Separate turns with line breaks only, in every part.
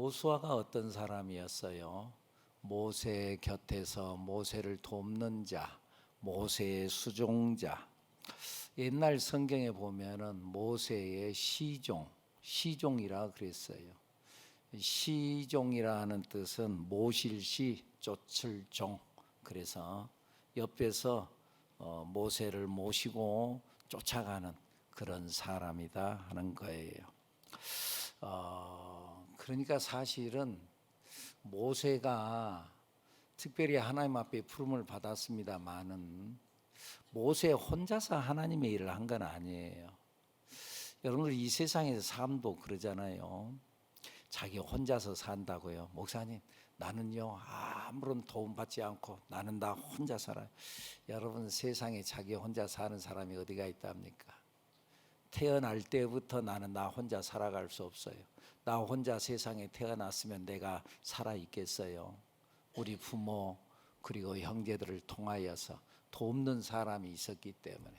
여호수아가 어떤 사람이었어요? 모세 곁에서 모세를 돕는 자, 모세의 수종자. 옛날 성경에 보면은 모세의 시종이라 그랬어요. 시종이라는 뜻은 모실시, 쫓을 종. 그래서 옆에서 모세를 모시고 쫓아가는 그런 사람이다 하는 거예요. 그러니까 사실은 모세가 특별히 하나님 앞에 부름을 받았습니다만은 모세 혼자서 하나님의 일을 한 건 아니에요. 여러분들 이 세상에서 삶도 그러잖아요. 자기 혼자서 산다고요. 목사님, 나는요 아무런 도움 받지 않고 나는 다 혼자 살아요. 여러분, 세상에 자기 혼자 사는 사람이 어디가 있답니까? 태어날 때부터 나는 나 혼자 살아갈 수 없어요. 나 혼자 세상에 태어났으면 내가 살아있겠어요? 우리 부모 그리고 형제들을 통하여서 돕는 사람이 있었기 때문에,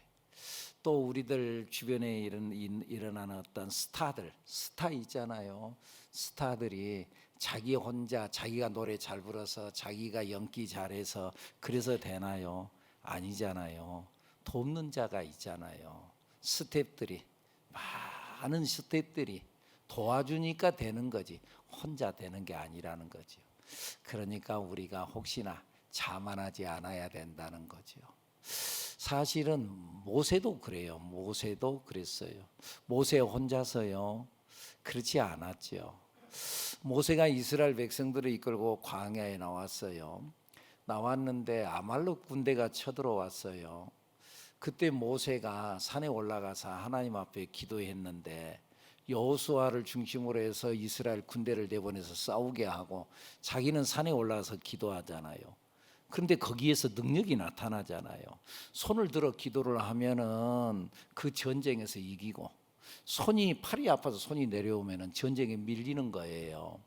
또 우리들 주변에 일어나는 어떤 스타 있잖아요. 스타들이 자기 혼자 자기가 노래 잘 불어서 자기가 연기 잘해서 그래서 되나요? 아니잖아요. 돕는 자가 있잖아요. 많은 스텝들이 도와주니까 되는 거지 혼자 되는 게 아니라는 거죠. 그러니까 우리가 혹시나 자만하지 않아야 된다는 거죠. 사실은 모세도 그래요. 모세도 그랬어요. 모세 혼자서요 그렇지 않았죠. 모세가 이스라엘 백성들을 이끌고 광야에 나왔어요. 나왔는데 아말렉 군대가 쳐들어왔어요. 그때 모세가 산에 올라가서 하나님 앞에 기도했는데 여호수아를 중심으로 해서 이스라엘 군대를 내보내서 싸우게 하고 자기는 산에 올라가서 기도하잖아요. 그런데 거기에서 능력이 나타나잖아요. 손을 들어 기도를 하면은 그 전쟁에서 이기고, 팔이 아파서 손이 내려오면은 전쟁에 밀리는 거예요.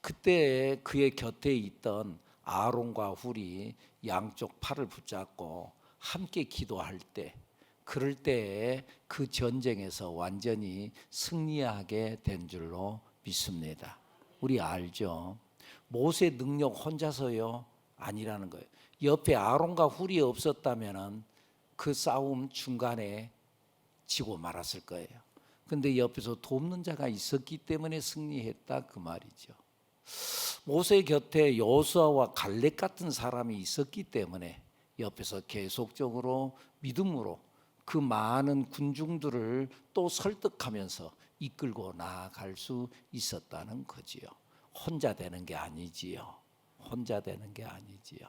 그때 그의 곁에 있던 아론과 훌이 양쪽 팔을 붙잡고 함께 기도할 때, 그럴 때에 그 전쟁에서 완전히 승리하게 된 줄로 믿습니다. 우리 알죠? 모세 능력 혼자서요 아니라는 거예요. 옆에 아론과 훌이 없었다면은 그 싸움 중간에 지고 말았을 거예요. 근데 옆에서 돕는 자가 있었기 때문에 승리했다 그 말이죠. 모세 곁에 여호수아와 갈렙 같은 사람이 있었기 때문에 옆에서 계속적으로 믿음으로 그 많은 군중들을 또 설득하면서 이끌고 나아갈 수 있었다는 거지요. 혼자 되는 게 아니지요. 혼자 되는 게 아니지요.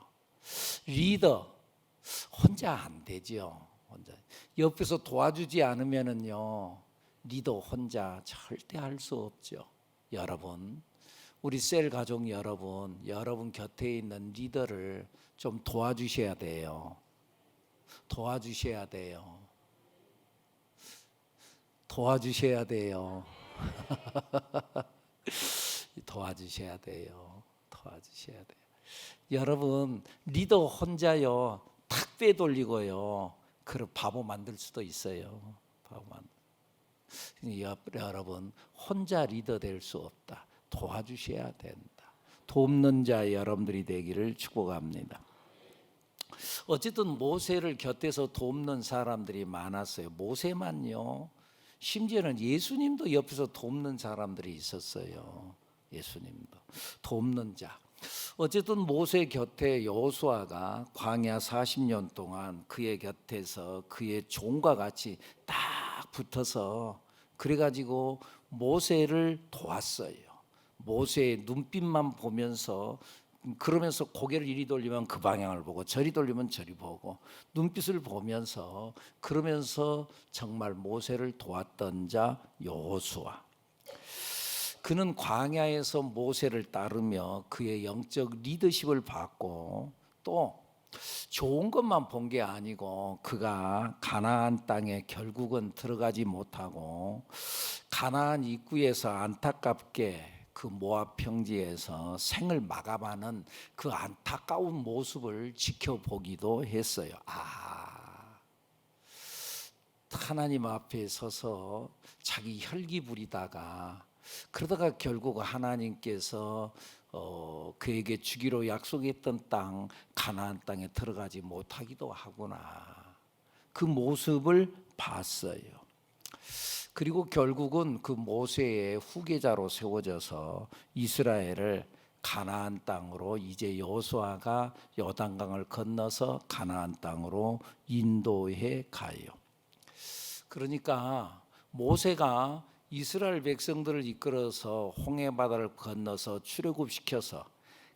리더 혼자 안 되지요. 혼자 옆에서 도와주지 않으면은요 리더 혼자 절대 할 수 없죠. 여러분, 우리 셀 가족 여러분 곁에 있는 리더를 좀 도와주셔야 돼요. 도와주셔야 돼요. 도와주셔야 돼요. 도와주셔야 돼요. 도와주셔야 돼요. 여러분, 리더 혼자요 탁 빼돌리고요 그런 바보 만들 수도 있어요. 여러분, 혼자 리더 될 수 없다. 도와주셔야 된다. 돕는 자 여러분들이 되기를 축복합니다. 어쨌든 모세를 곁에서 돕는 사람들이 많았어요. 모세만요, 심지어는 예수님도 옆에서 돕는 사람들이 있었어요. 예수님도 돕는 자. 어쨌든 모세 곁에 여호수아가 광야 40년 동안 그의 곁에서 그의 종과 같이 딱 붙어서 그래가지고 모세를 도왔어요. 모세의 눈빛만 보면서, 그러면서 고개를 이리 돌리면 그 방향을 보고 저리 돌리면 저리 보고 눈빛을 보면서, 그러면서 정말 모세를 도왔던 자 여호수아. 그는 광야에서 모세를 따르며 그의 영적 리더십을 받고, 또 좋은 것만 본 게 아니고 그가 가나안 땅에 결국은 들어가지 못하고 가나안 입구에서 안타깝게 그 모압 평지에서 생을 마감하는 그 안타까운 모습을 지켜보기도 했어요. 하나님 앞에 서서 자기 혈기 부리다가 그러다가 결국 하나님께서 그에게 주기로 약속했던 땅 가나안 땅에 들어가지 못하기도 하구나. 그 모습을 봤어요. 그리고 결국은 그 모세의 후계자로 세워져서 이스라엘을 가나안 땅으로 이제 여호수아가 요단강을 건너서 가나안 땅으로 인도해 가요. 그러니까 모세가 이스라엘 백성들을 이끌어서 홍해바다를 건너서 출애굽시켜서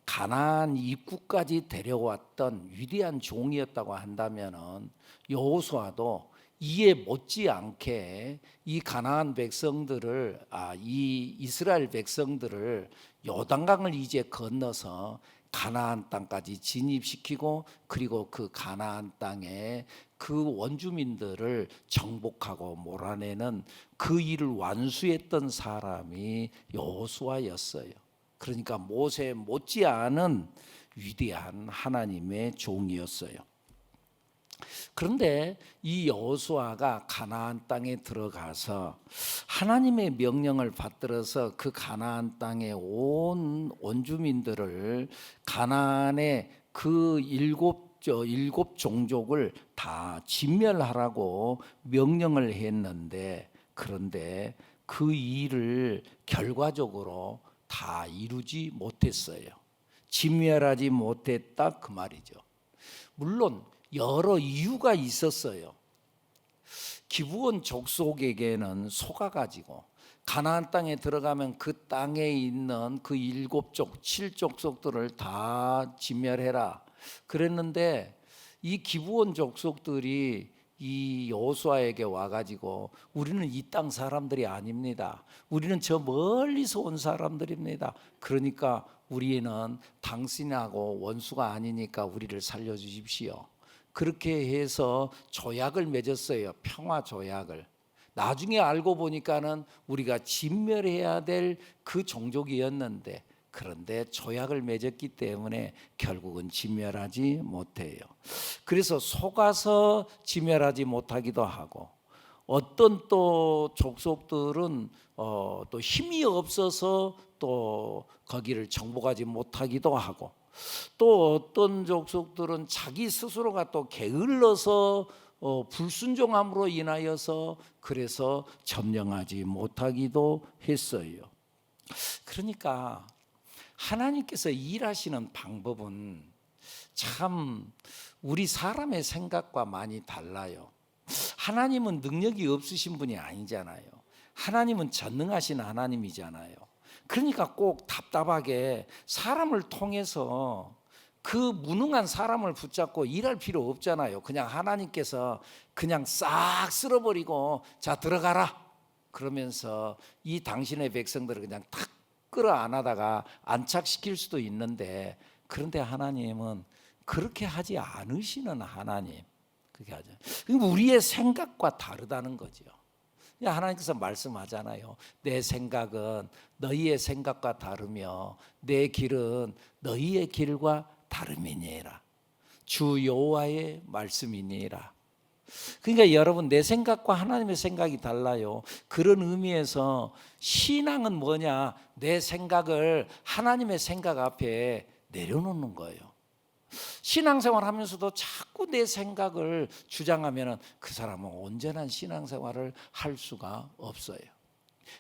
가나안 입구까지 데려왔던 위대한 종이었다고 한다면은 여호수아도 이에 못지않게 이 가나안 백성들을 이 이스라엘 백성들을 요단강을 이제 건너서 가나안 땅까지 진입시키고 그리고 그 가나안 땅에 그 원주민들을 정복하고 몰아내는 그 일을 완수했던 사람이 여호수아였어요. 그러니까 모세 못지않은 위대한 하나님의 종이었어요. 그런데 이 여호수아가 가나안 땅에 들어가서 하나님의 명령을 받들어서 그 가나안 땅에 온 원주민들을 가나안의 그 일곱 종족을 다 진멸하라고 명령을 했는데, 그런데 그 일을 결과적으로 다 이루지 못했어요. 진멸하지 못했다 그 말이죠. 물론 여러 이유가 있었어요. 기브온 족속에게는 속아가지고 가나안 땅에 들어가면 그 땅에 있는 그 7족, 7족속들을 다 진멸해라 그랬는데, 이 기브온 족속들이 이 여호수아에게 와가지고 우리는 이 땅 사람들이 아닙니다. 우리는 저 멀리서 온 사람들입니다. 그러니까 우리는 당신하고 원수가 아니니까 우리를 살려주십시오. 그렇게 해서 조약을 맺었어요. 평화 조약을. 나중에 알고 보니까는 우리가 진멸해야 될 그 종족이었는데, 그런데 조약을 맺었기 때문에 결국은 진멸하지 못해요. 그래서 속아서 진멸하지 못하기도 하고, 어떤 또 족속들은 또 힘이 없어서 또 거기를 정복하지 못하기도 하고, 또 어떤 족속들은 자기 스스로가 또 게을러서 불순종함으로 인하여서 그래서 점령하지 못하기도 했어요. 그러니까 하나님께서 일하시는 방법은 참 우리 사람의 생각과 많이 달라요. 하나님은 능력이 없으신 분이 아니잖아요. 하나님은 전능하신 하나님이잖아요. 그러니까 꼭 답답하게 사람을 통해서 그 무능한 사람을 붙잡고 일할 필요 없잖아요. 그냥 하나님께서 그냥 싹 쓸어버리고 자 들어가라 그러면서 이 당신의 백성들을 그냥 탁 끌어안아다가 안착시킬 수도 있는데, 그런데 하나님은 그렇게 하지 않으시는 하나님. 그렇게 하죠. 우리의 생각과 다르다는 거죠. 하나님께서 말씀하잖아요. 내 생각은 너희의 생각과 다르며 내 길은 너희의 길과 다름이니라. 주 여호와의 말씀이니라. 그러니까 여러분, 내 생각과 하나님의 생각이 달라요. 그런 의미에서 신앙은 뭐냐? 내 생각을 하나님의 생각 앞에 내려놓는 거예요. 신앙생활 하면서도 자꾸 내 생각을 주장하면 그 사람은 온전한 신앙생활을 할 수가 없어요.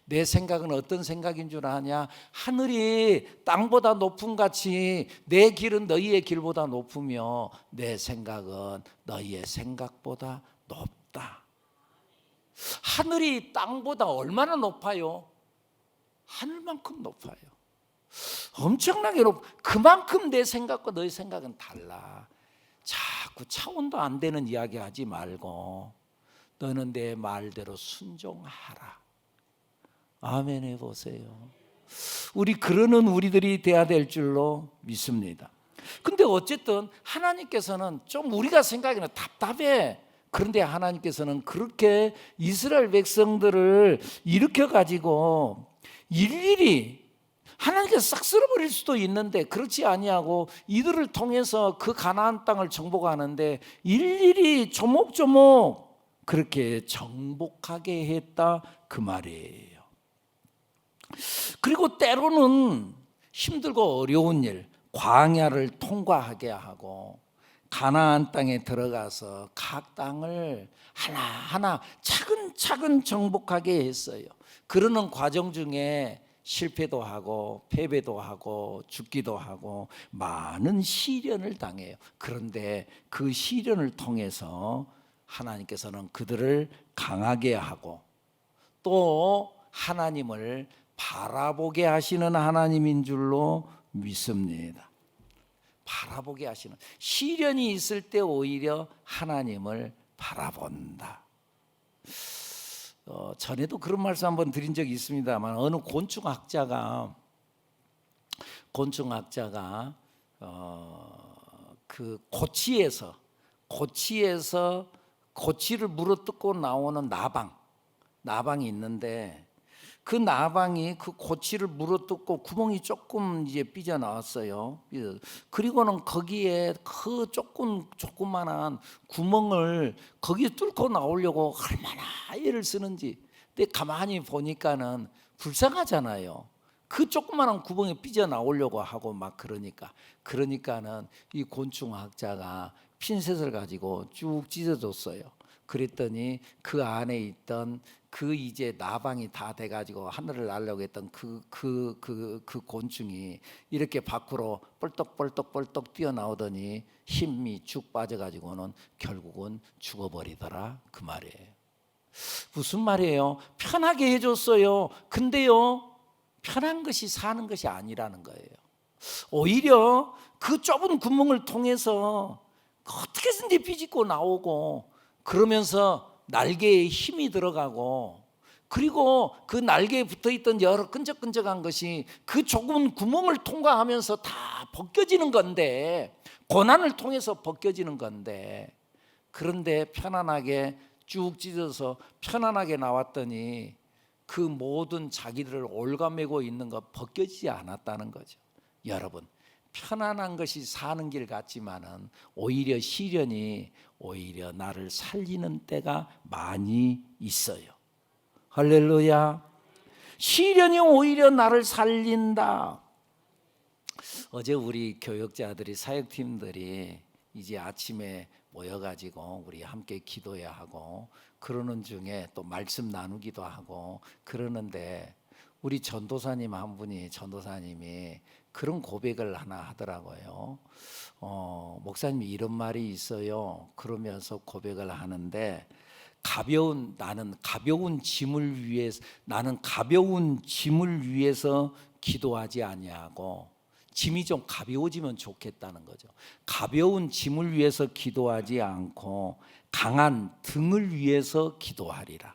내 생각은 어떤 생각인 줄 아냐? 하늘이 땅보다 높음 같이 내 길은 너희의 길보다 높으며 내 생각은 너희의 생각보다 높다. 하늘이 땅보다 얼마나 높아요? 하늘만큼 높아요. 엄청나게 높고, 그만큼 내 생각과 너희 생각은 달라. 자꾸 차원도 안 되는 이야기 하지 말고 너는 내 말대로 순종하라. 아멘 해보세요. 우리 그러는 우리들이 돼야 될 줄로 믿습니다. 근데 어쨌든 하나님께서는 좀 우리가 생각에는 답답해. 그런데 하나님께서는 그렇게 이스라엘 백성들을 일으켜가지고 일일이 하나님께서 싹 쓸어버릴 수도 있는데 그렇지 아니하고 이들을 통해서 그 가나안 땅을 정복하는데 일일이 조목조목 그렇게 정복하게 했다 그 말이에요. 그리고 때로는 힘들고 어려운 일, 광야를 통과하게 하고 가나안 땅에 들어가서 각 땅을 하나하나 차근차근 정복하게 했어요. 그러는 과정 중에 실패도 하고 패배도 하고 죽기도 하고 많은 시련을 당해요. 그런데 그 시련을 통해서 하나님께서는 그들을 강하게 하고 또 하나님을 바라보게 하시는 하나님인 줄로 믿습니다. 바라보게 하시는, 시련이 있을 때 오히려 하나님을 바라본다. 전에도 그런 말씀 한번 드린 적이 있습니다만, 어느 곤충학자가 그 고치에서 고치를 물어뜯고 나오는 나방이 있는데, 그 나방이 그 고치를 물어뜯고 구멍이 조금 이제 삐져 나왔어요. 그리고는 거기에 그 조그만한 구멍을 거기에 뚫고 나오려고 얼마나 애를 쓰는지. 근데 가만히 보니까는 불쌍하잖아요. 그 조그만한 구멍에 삐져 나오려고 하고 막 그러니까는 이 곤충학자가 핀셋을 가지고 쭉 찢어줬어요. 그랬더니 그 안에 있던 그 이제 나방이 다 돼가지고 하늘을 날려고 했던 그 곤충이 이렇게 밖으로 뻘떡 뛰어나오더니 힘이 쭉 빠져가지고는 결국은 죽어버리더라, 그 말이에요. 무슨 말이에요? 편하게 해줬어요. 근데요, 편한 것이 사는 것이 아니라는 거예요. 오히려 그 좁은 구멍을 통해서 어떻게든지 비집고 나오고, 그러면서 날개에 힘이 들어가고, 그리고 그 날개에 붙어있던 여러 끈적끈적한 것이 그 좁은 구멍을 통과하면서 다 벗겨지는 건데, 고난을 통해서 벗겨지는 건데, 그런데 편안하게 쭉 찢어서 편안하게 나왔더니 그 모든 자기들을 올가매고 있는 것 벗겨지지 않았다는 거죠. 여러분, 편안한 것이 사는 길 같지만은 오히려 시련이 오히려 나를 살리는 때가 많이 있어요. 할렐루야. 시련이 오히려 나를 살린다. 어제 우리 교역자들이, 사역팀들이 이제 아침에 모여가지고 우리 함께 기도해야 하고 그러는 중에 또 말씀 나누기도 하고 그러는데, 우리 전도사님 한 분이, 전도사님이 그런 고백을 하나 하더라고요. 목사님이 이런 말이 있어요. 그러면서 고백을 하는데, 나는 가벼운 짐을 위해서 기도하지 아니하고, 짐이 좀 가벼워지면 좋겠다는 거죠. 가벼운 짐을 위해서 기도하지 않고 강한 등을 위해서 기도하리라.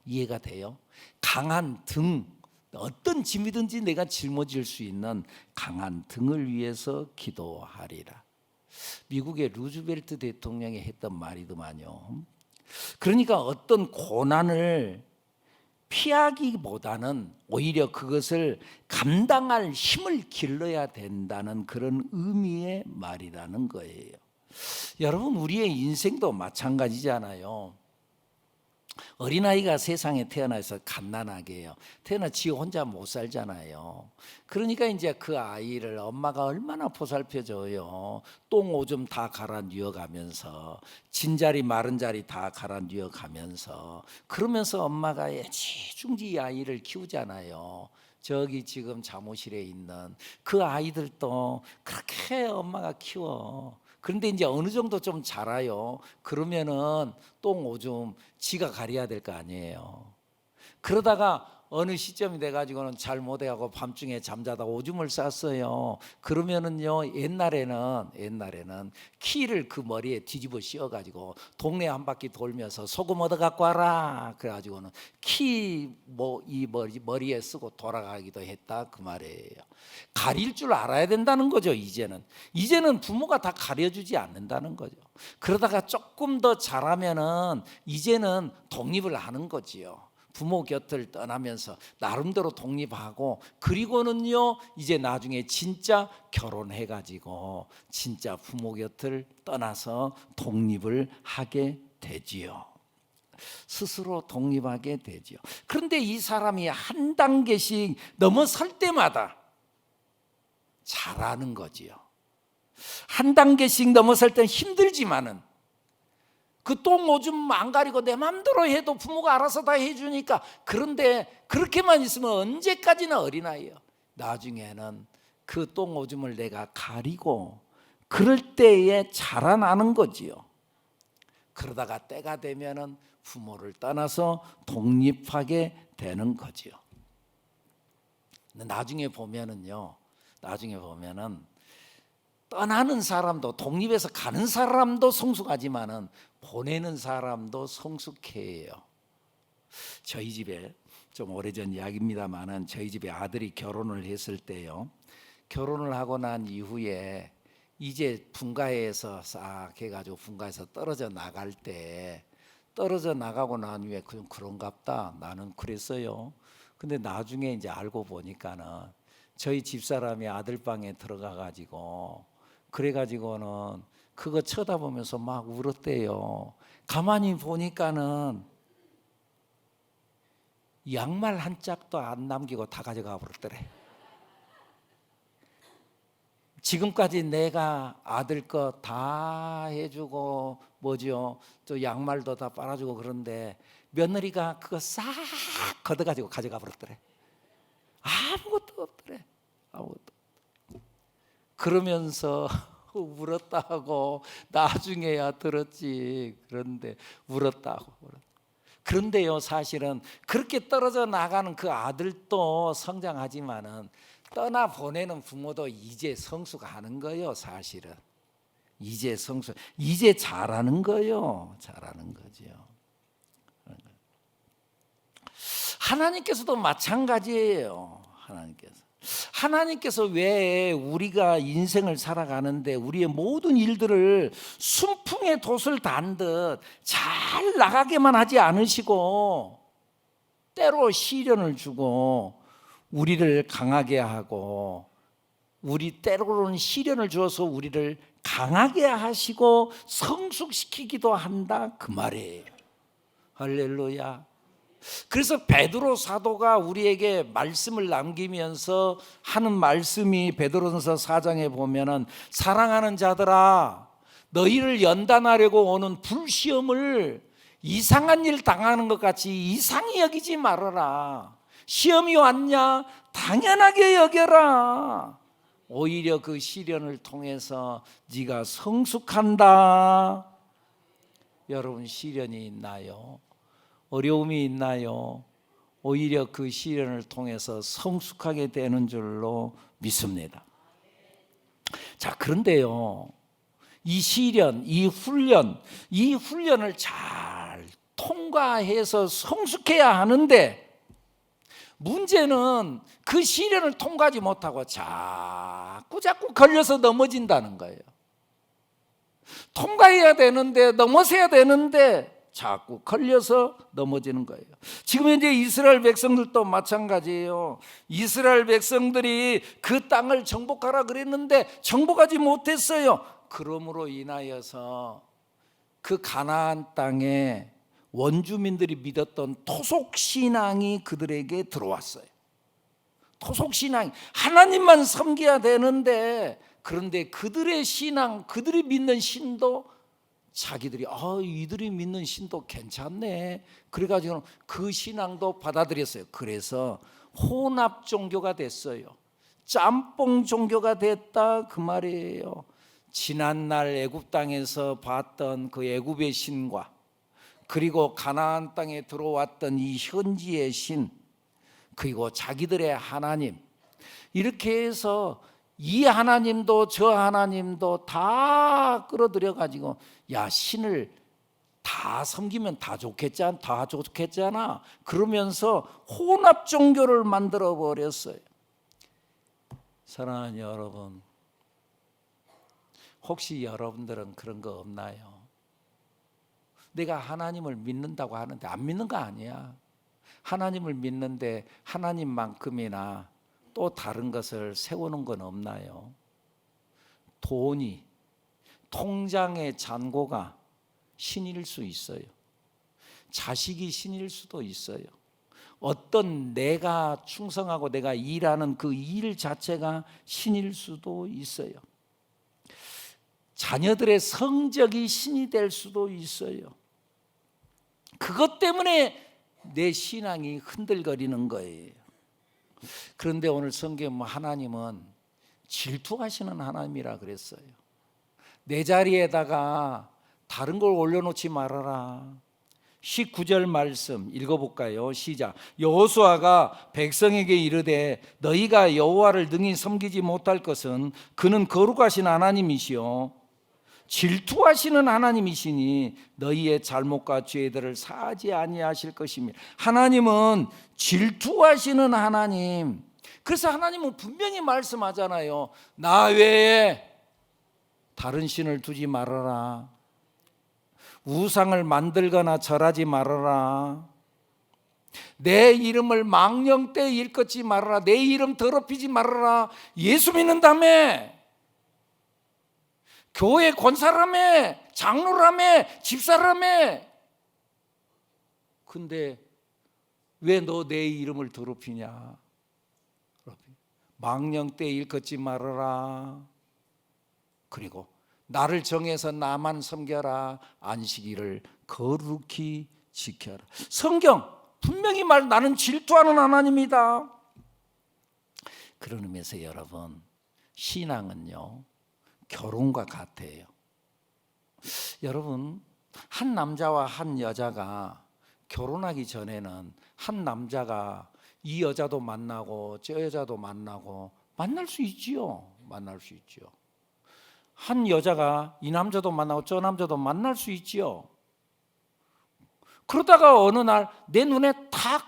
이해가 돼요? 강한 등, 어떤 짐이든지 내가 짊어질 수 있는 강한 등을 위해서 기도하리라. 미국의 루즈벨트 대통령이 했던 말이더만요. 그러니까 어떤 고난을 피하기보다는 오히려 그것을 감당할 힘을 길러야 된다는 그런 의미의 말이라는 거예요. 여러분, 우리의 인생도 마찬가지잖아요. 어린아이가 세상에 태어나서 갓난아기예요. 태어나 지 혼자 못 살잖아요. 그러니까 이제 그 아이를 엄마가 얼마나 보살펴줘요. 똥 오줌 다 갈아 뉘어가면서, 진자리 마른 자리 다 갈아 뉘어가면서, 그러면서 엄마가 애지중지 이 아이를 키우잖아요. 저기 지금 사무실에 있는 그 아이들도 그렇게 엄마가 키워. 그런데 이제 어느 정도 좀 자라요. 그러면은 똥 오줌 지가 가려야 될 거 아니에요. 그러다가 어느 시점이 돼가지고는 잘 못해하고 밤중에 잠자다 오줌을 쌌어요. 그러면은요, 옛날에는 키를 그 머리에 뒤집어 씌워가지고 동네 한 바퀴 돌면서 소금 얻어 갖고 와라. 그래가지고는 이 머리에 쓰고 돌아가기도 했다, 그 말이에요. 가릴 줄 알아야 된다는 거죠. 이제는 부모가 다 가려주지 않는다는 거죠. 그러다가 조금 더 자라면은 이제는 독립을 하는 거지요. 부모 곁을 떠나면서 나름대로 독립하고, 그리고는요 이제 나중에 진짜 결혼해가지고 진짜 부모 곁을 떠나서 독립을 하게 되지요. 스스로 독립하게 되죠. 그런데 이 사람이 한 단계씩 넘어설 때마다 잘하는 거지요. 한 단계씩 넘어설 땐 힘들지만은 그 똥 오줌 안 가리고 내 맘대로 해도 부모가 알아서 다 해주니까, 그런데 그렇게만 있으면 언제까지나 어린아이예요. 나중에는 그 똥 오줌을 내가 가리고 그럴 때에 자라나는 거지요. 그러다가 때가 되면은 부모를 떠나서 독립하게 되는 거지요. 나중에 보면은 떠나는 사람도, 독립해서 가는 사람도 성숙하지만은 보내는 사람도 성숙해요. 저희 집에, 좀 오래전 이야기입니다만은, 저희 집에 아들이 결혼을 했을 때요, 결혼을 하고 난 이후에 이제 분가에서 싹 해가지고 분가에서 떨어져 나갈 때, 떨어져 나가고 난 후에 그런갑다, 나는 그랬어요. 근데 나중에 이제 알고 보니까는 저희 집사람이 아들 방에 들어가 가지고, 그래가지고는 그거 쳐다보면서 막 울었대요. 가만히 보니까는 양말 한 짝도 안 남기고 다 가져가 버렸더래. 지금까지 내가 아들 거 다 해주고 또 양말도 다 빨아주고 그런데 며느리가 그거 싹 걷어가지고 가져가 버렸더래. 아무것도 없더래. 아무것도. 그러면서 울었다고 나중에야 들었지. 그런데 울었다고. 그런데요, 사실은 그렇게 떨어져 나가는 그 아들도 성장하지만은 떠나 보내는 부모도 이제 성숙하는 거예요. 사실은 이제 이제 잘하는 거예요. 잘하는 거죠. 하나님께서도 마찬가지예요. 하나님께서 왜 우리가 인생을 살아가는데 우리의 모든 일들을 순풍의 돛을 단 듯 잘 나가게만 하지 않으시고, 때로 시련을 주고 우리를 강하게 하고, 때로는 시련을 주어서 우리를 강하게 하시고 성숙시키기도 한다, 그 말이에요. 할렐루야. 그래서 베드로 사도가 우리에게 말씀을 남기면서 하는 말씀이 베드로전서 4장에 보면은, 사랑하는 자들아, 너희를 연단하려고 오는 불시험을 이상한 일 당하는 것 같이 이상히 여기지 말아라. 시험이 왔냐? 당연하게 여겨라. 오히려 그 시련을 통해서 네가 성숙한다. 여러분, 시련이 있나요? 어려움이 있나요? 오히려 그 시련을 통해서 성숙하게 되는 줄로 믿습니다. 자, 그런데요, 이 시련, 이 훈련을 잘 통과해서 성숙해야 하는데, 문제는 그 시련을 통과하지 못하고 자꾸 걸려서 넘어진다는 거예요. 통과해야 되는데, 넘어서야 되는데 자꾸 걸려서 넘어지는 거예요. 지금 현재 이스라엘 백성들도 마찬가지예요. 이스라엘 백성들이 그 땅을 정복하라 그랬는데 정복하지 못했어요. 그러므로 인하여서 그 가나안 땅에 원주민들이 믿었던 토속신앙이 그들에게 들어왔어요. 토속신앙, 하나님만 섬겨야 되는데, 그런데 그들의 신앙, 그들이 믿는 신도 자기들이 이들이 믿는 신도 괜찮네, 그래가지고 그 신앙도 받아들였어요. 그래서 혼합 종교가 됐어요. 짬뽕 종교가 됐다, 그 말이에요. 지난날 애굽 땅에서 봤던 그 애굽의 신과, 그리고 가나안 땅에 들어왔던 이 현지의 신, 그리고 자기들의 하나님, 이렇게 해서 이 하나님도 저 하나님도 다 끌어들여 가지고, 야, 신을 다 섬기면 다 좋겠잖아. 그러면서 혼합 종교를 만들어 버렸어요. 사랑하는 여러분, 혹시 여러분들은 그런 거 없나요? 내가 하나님을 믿는다고 하는데 안 믿는 거 아니야. 하나님을 믿는데 하나님만큼이나 또 다른 것을 세우는 건 없나요? 돈이, 통장의 잔고가 신일 수 있어요. 자식이 신일 수도 있어요. 어떤 내가 충성하고 내가 일하는 그 일 자체가 신일 수도 있어요. 자녀들의 성적이 신이 될 수도 있어요. 그것 때문에 내 신앙이 흔들거리는 거예요. 그런데 오늘 성경 하나님은 질투하시는 하나님이라 그랬어요. 내 자리에다가 다른 걸 올려놓지 말아라. 19절 말씀 읽어볼까요? 시작. 여호수아가 백성에게 이르되 너희가 여호와를 능히 섬기지 못할 것은 그는 거룩하신 하나님이시요 질투하시는 하나님이시니 너희의 잘못과 죄들을 사하지 아니하실 것입니다. 하나님은 질투하시는 하나님. 그래서 하나님은 분명히 말씀하잖아요. 나 외에 다른 신을 두지 말아라. 우상을 만들거나 절하지 말아라. 내 이름을 망령되이 일컫지 말아라. 내 이름 더럽히지 말아라. 예수 믿는다며, 교회 권사라며, 장로라며, 집사라며. 근데 왜 너 내 이름을 더럽히냐? 망령되이 일컫지 말아라. 그리고 나를 정해서 나만 섬겨라. 안식일을 거룩히 지켜라. 성경 분명히 나는 질투하는 하나님이다. 그런 의미에서 여러분, 신앙은요 결혼과 같아요. 여러분, 한 남자와 한 여자가 결혼하기 전에는 한 남자가 이 여자도 만나고 저 여자도 만나고 만날 수 있지요. 만날 수 있지요. 한 여자가 이 남자도 만나고 저 남자도 만날 수 있지요. 그러다가 어느 날 내 눈에 탁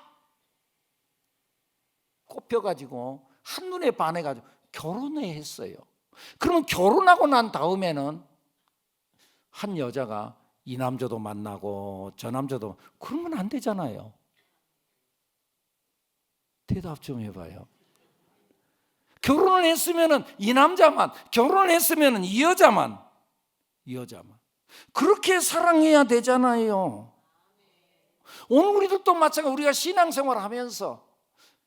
꼽혀가지고 한눈에 반해가지고 결혼을 했어요. 그러면 결혼하고 난 다음에는 한 여자가 이 남자도 만나고 저 남자도, 그러면 안 되잖아요. 대답 좀 해봐요. 결혼을 했으면은 이 남자만, 결혼을 했으면은 이 여자만 그렇게 사랑해야 되잖아요. 오늘 우리들도 마찬가지로 우리가 신앙생활 하면서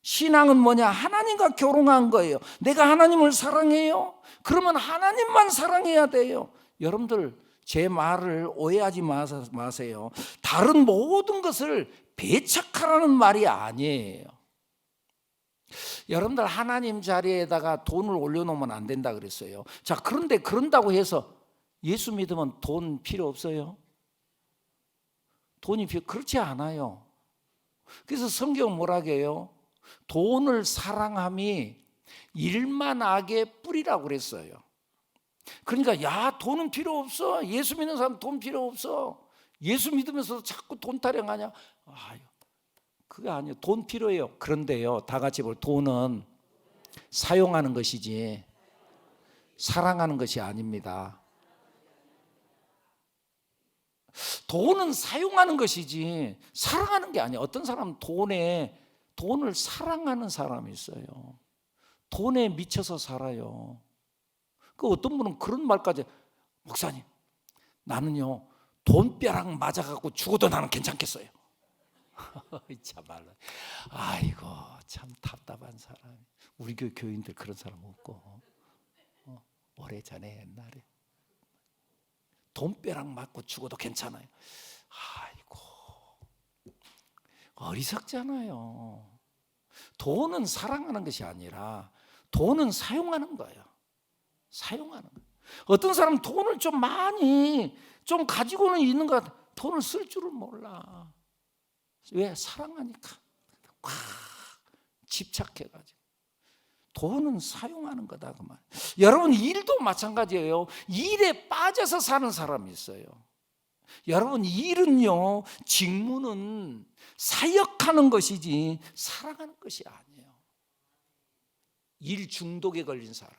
신앙은 뭐냐? 하나님과 결혼한 거예요. 내가 하나님을 사랑해요? 그러면 하나님만 사랑해야 돼요. 여러분들 제 말을 오해하지 마세요. 다른 모든 것을 배척하라는 말이 아니에요. 여러분들 하나님 자리에다가 돈을 올려놓으면 안 된다 그랬어요. 자, 그런데 그런다고 해서 예수 믿으면 돈 필요 없어요? 그렇지 않아요. 그래서 성경은 뭐라고 해요? 돈을 사랑함이 일만 악의 뿌리라고 그랬어요. 그러니까 야, 돈은 필요 없어. 예수 믿는 사람 돈 필요 없어. 예수 믿으면서도 자꾸 돈 타령하냐? 아유, 그게 아니에요. 돈 필요해요. 그런데요, 다 같이 볼 돈은 사용하는 것이지 사랑하는 것이 아닙니다. 돈은 사용하는 것이지 사랑하는 게 아니에요. 어떤 사람은 돈을 사랑하는 사람이 있어요. 돈에 미쳐서 살아요. 그 어떤 분은 그런 말까지, 목사님, 나는요 돈벼락 맞아갖고 죽어도 나는 괜찮겠어요. 참말로, 아이고 참 답답한 사람. 우리 교회 교인들 그런 사람 없고, 오래전에 옛날에 돈벼락 맞고 죽어도 괜찮아요. 아이고 어리석잖아요. 돈은 사랑하는 것이 아니라 돈은 사용하는 거예요. 사용하는 거예요. 어떤 사람은 돈을 좀 많이 좀 가지고는 있는 것 같아. 돈을 쓸 줄은 몰라. 왜? 사랑하니까 꽉 집착해가지고. 돈은 사용하는 거다 그 말. 여러분, 일도 마찬가지예요. 일에 빠져서 사는 사람이 있어요. 여러분, 일은요, 직무는 사역하는 것이지 사랑하는 것이 아니에요. 일 중독에 걸린 사람,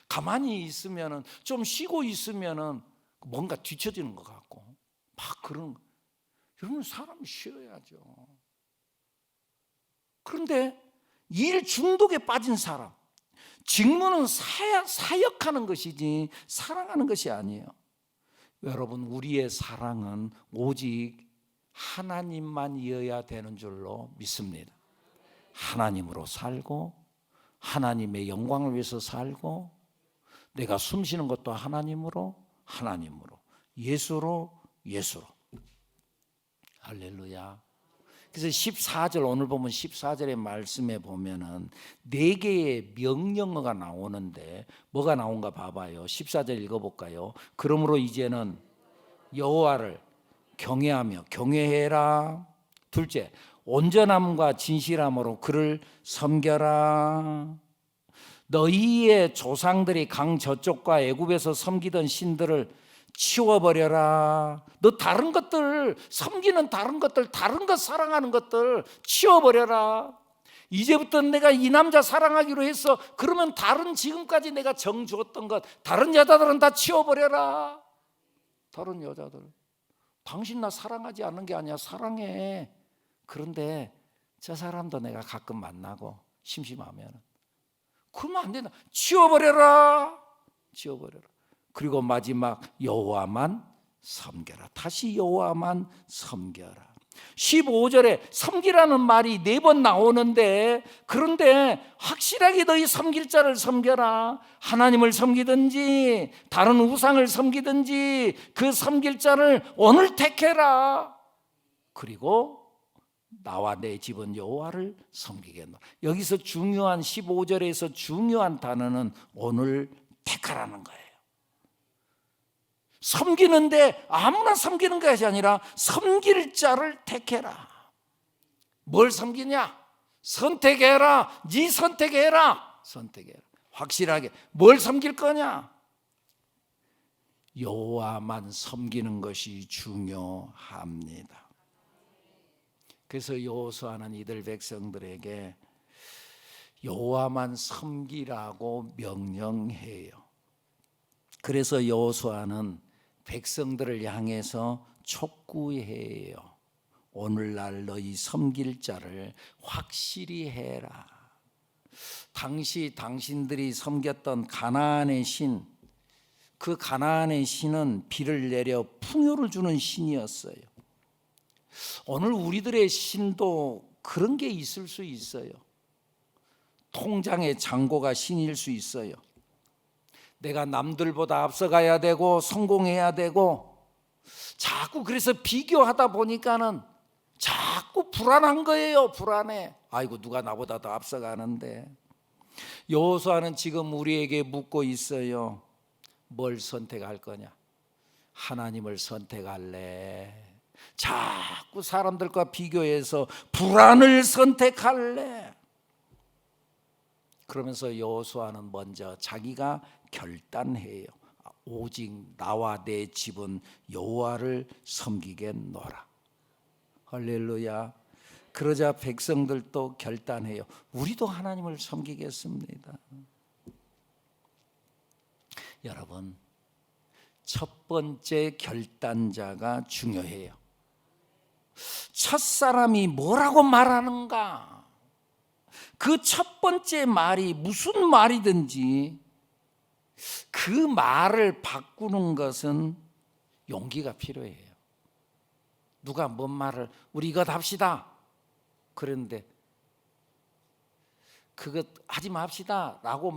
가만히 있으면은, 좀 쉬고 있으면은 뭔가 뒤처지는 것 같고 막 그런. 여러분, 사람이 쉬어야죠. 그런데 일 중독에 빠진 사람, 직무는 사역하는 것이지 사랑하는 것이 아니에요. 여러분, 우리의 사랑은 오직 하나님만이어야 되는 줄로 믿습니다. 하나님으로 살고 하나님의 영광을 위해서 살고 내가 숨쉬는 것도 하나님으로 예수로 할렐루야. 그래서 14절 오늘 보면 14절의 말씀에 보면은 4개의 명령어가 나오는데 뭐가 나온가 봐봐요. 14절 읽어볼까요? 그러므로 이제는 여호와를 경외해라. 둘째, 온전함과 진실함으로 그를 섬겨라. 너희의 조상들이 강 저쪽과 애굽에서 섬기던 신들을 치워버려라. 너 다른 것들 섬기는 다른 것 사랑하는 것들 치워버려라. 이제부터 내가 이 남자 사랑하기로 했어. 그러면 다른 지금까지 내가 정 주었던 것 다른 여자들은 다 치워버려라. 다른 여자들 당신 나 사랑하지 않는 게 아니야. 사랑해. 그런데 저 사람도 내가 가끔 만나고 심심하면 그러면 안 된다. 치워버려라. 그리고 마지막 여호와만 섬겨라. 다시 여호와만 섬겨라. 15절에 섬기라는 말이 4번 나오는데 그런데 확실하게 너희 섬길 자를 섬겨라. 하나님을 섬기든지 다른 우상을 섬기든지 그 섬길 자를 오늘 택해라. 그리고 나와 내 집은 여호와를 섬기겠노라. 여기서 중요한 15절에서 중요한 단어는 오늘 택하라는 거예요. 섬기는데 아무나 섬기는 것이 아니라 섬길 자를 택해라. 뭘 섬기냐? 선택해라. 네 선택해라. 확실하게 뭘 섬길 거냐? 여호와만 섬기는 것이 중요합니다. 그래서 여호수아는 이들 백성들에게 여호와만 섬기라고 명령해요. 그래서 여호수아는 백성들을 향해서 촉구해요. 오늘날 너희 섬길 자를 확실히 해라. 당시 당신들이 섬겼던 가나안의 신, 그 가나안의 신은 비를 내려 풍요를 주는 신이었어요. 오늘 우리들의 신도 그런 게 있을 수 있어요. 통장의 잔고가 신일 수 있어요. 내가 남들보다 앞서가야 되고 성공해야 되고 자꾸 그래서 비교하다 보니까는 자꾸 불안한 거예요. 불안해. 아이고 누가 나보다 더 앞서가는데. 여호수아는 지금 우리에게 묻고 있어요. 뭘 선택할 거냐? 하나님을 선택할래? 자꾸 사람들과 비교해서 불안을 선택할래? 그러면서 여호수아는 먼저 자기가 결단해요. 오직 나와 내 집은 여호와를 섬기겠노라. 할렐루야. 그러자 백성들도 결단해요. 우리도 하나님을 섬기겠습니다. 여러분, 첫 번째 결단자가 중요해요. 첫사람이 뭐라고 말하는가? 그 첫 번째 말이 무슨 말이든지 그 말을 바꾸는 것은 용기가 필요해요. 누가 뭔 말을 우리 이것 합시다. 그런데 그것 하지 맙시다 라고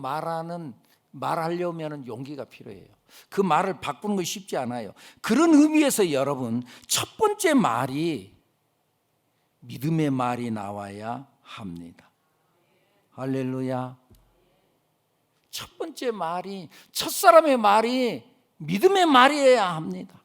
말하려면 용기가 필요해요. 그 말을 바꾸는 것이 쉽지 않아요. 그런 의미에서 여러분 첫 번째 말이 믿음의 말이 나와야 합니다. 할렐루야. 첫 번째 말이 첫사람의 말이 믿음의 말이어야 합니다.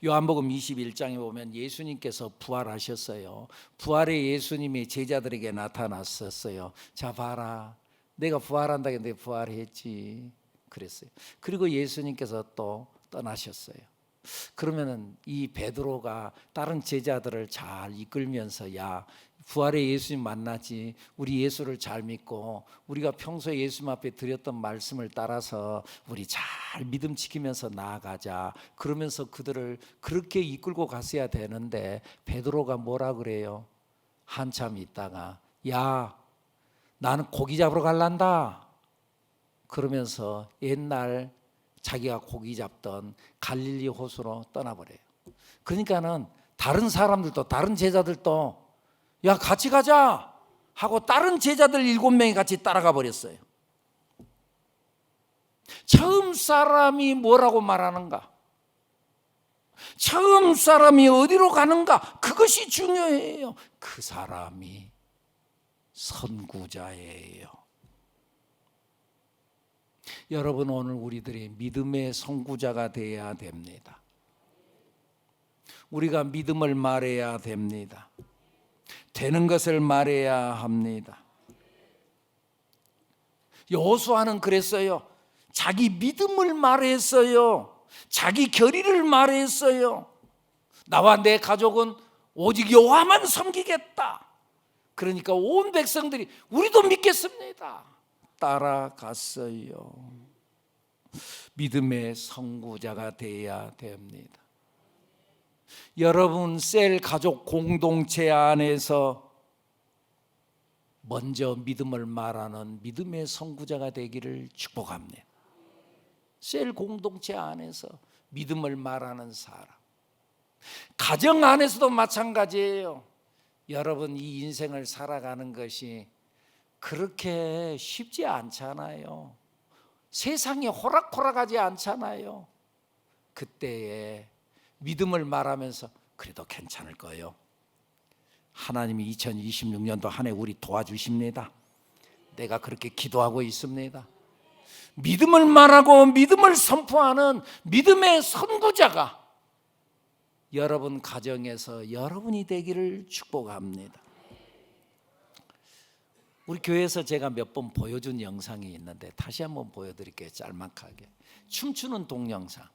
요한복음 21장에 보면 예수님께서 부활하셨어요. 부활의 예수님이 제자들에게 나타났었어요. 자 봐라, 내가 부활한다 했는데 부활했지 그랬어요. 그리고 예수님께서 또 떠나셨어요. 그러면은 이 베드로가 다른 제자들을 잘 이끌면서 야 부활의 예수님 만나지, 우리 예수를 잘 믿고 우리가 평소에 예수님 앞에 드렸던 말씀을 따라서 우리 잘 믿음 지키면서 나아가자. 그러면서 그들을 그렇게 이끌고 갔어야 되는데 베드로가 뭐라 그래요? 한참 있다가 야 나는 고기 잡으러 갈란다 그러면서 옛날 자기가 고기 잡던 갈릴리 호수로 떠나버려요. 그러니까는 다른 사람들도, 다른 제자들도 야 같이 가자 하고 다른 제자들 7명이 같이 따라가 버렸어요. 처음 사람이 뭐라고 말하는가, 처음 사람이 어디로 가는가, 그것이 중요해요. 그 사람이 선구자예요. 여러분, 오늘 우리들이 믿음의 선구자가 되어야 됩니다. 우리가 믿음을 말해야 됩니다. 되는 것을 말해야 합니다. 여호수아는 그랬어요. 자기 믿음을 말했어요. 자기 결의를 말했어요. 나와 내 가족은 오직 여호와만 섬기겠다. 그러니까 온 백성들이 우리도 믿겠습니다. 따라갔어요. 믿음의 선구자가 되어야 됩니다. 여러분, 셀 가족 공동체 안에서 먼저 믿음을 말하는 믿음의 선구자가 되기를 축복합니다. 셀 공동체 안에서 믿음을 말하는 사람, 가정 안에서도 마찬가지예요. 여러분, 이 인생을 살아가는 것이 그렇게 쉽지 않잖아요. 세상이 호락호락하지 않잖아요. 그때에 믿음을 말하면서 그래도 괜찮을 거예요. 하나님이 2026년도 한 해 우리 도와주십니다. 내가 그렇게 기도하고 있습니다. 믿음을 말하고 믿음을 선포하는 믿음의 선구자가 여러분 가정에서 여러분이 되기를 축복합니다. 우리 교회에서 제가 몇 번 보여준 영상이 있는데 다시 한번 보여드릴게요. 짤막하게. 춤추는 동영상,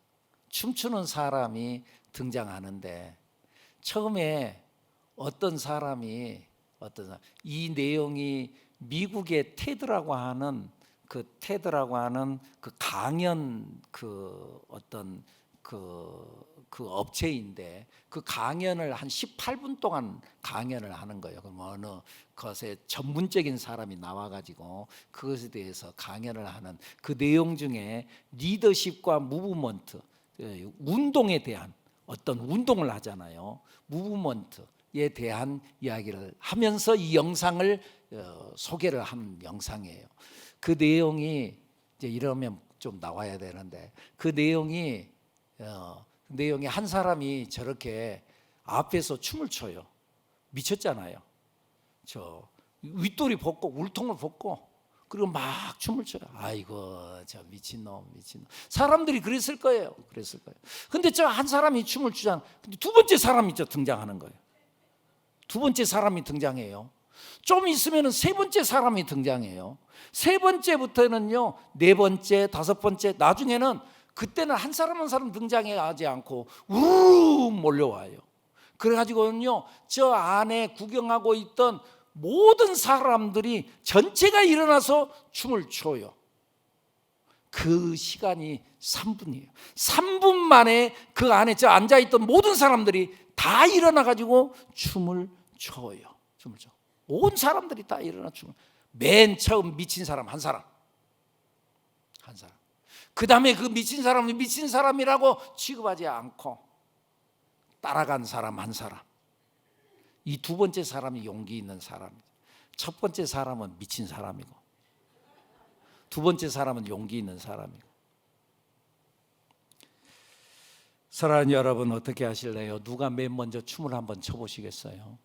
춤추는 사람이 등장하는데 처음에 어떤 사람이 이 내용이 미국의 테드라고 하는 그 강연 그 업체인데 그 강연을 한 18분 동안 강연을 하는 거예요. 그럼 어느 것에 전문적인 사람이 나와가지고 그것에 대해서 강연을 하는 그 내용 중에 리더십과 무브먼트, 운동에 대한 어떤 운동을 하잖아요. 무브먼트에 대한 이야기를 하면서 이 영상을 소개를 한 영상이에요. 그 내용이 이제 이러면 좀 나와야 되는데 그 내용이 한 사람이 저렇게 앞에서 춤을 춰요. 미쳤잖아요. 저 윗돌이 벗고 울통을 벗고 그리고 막 춤을 춰요. 아이고 저 미친놈. 사람들이 그랬을 거예요. 근데 저 한 사람이 춤을 추잖아. 근데 두 번째 사람이 등장하는 거예요. 두 번째 사람이 등장해요. 좀 있으면 세 번째 사람이 등장해요. 세 번째부터는요, 네 번째, 다섯 번째, 나중에는 그때는 한 사람 한 사람 등장하지 않고 우르르 몰려와요. 그래가지고는요, 저 안에 구경하고 있던 모든 사람들이 전체가 일어나서 춤을 춰요. 그 시간이 3분이에요. 3분 만에 그 안에 저 앉아있던 모든 사람들이 다 일어나가지고 춤을 춰요. 온 사람들이 다 일어나 춤을. 맨 처음 미친 사람 한 사람. 그 다음에 그 미친 사람은 미친 사람이라고 취급하지 않고 따라간 사람 한 사람. 이 두 번째 사람이 용기 있는 사람이죠. 첫 번째 사람은 미친 사람이고 두 번째 사람은 용기 있는 사람이고. 사랑하는 여러분, 어떻게 하실래요? 누가 맨 먼저 춤을 한번 춰보시겠어요?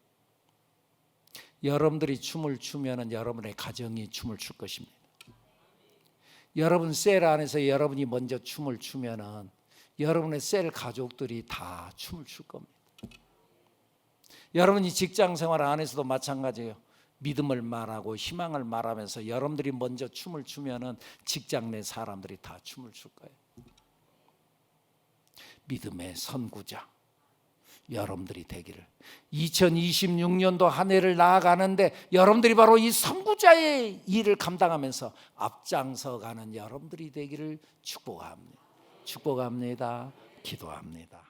여러분들이 춤을 추면 여러분의 가정이 춤을 출 것입니다. 여러분 셀 안에서 여러분이 먼저 춤을 추면 여러분의 셀 가족들이 다 춤을 출 겁니다. 여러분이 직장 생활 안에서도 마찬가지예요. 믿음을 말하고 희망을 말하면서 여러분들이 먼저 춤을 추면 직장 내 사람들이 다 춤을 출 거예요. 믿음의 선구자 여러분들이 되기를. 2026년도 한 해를 나아가는데 여러분들이 바로 이 선구자의 일을 감당하면서 앞장서 가는 여러분들이 되기를 축복합니다. 기도합니다.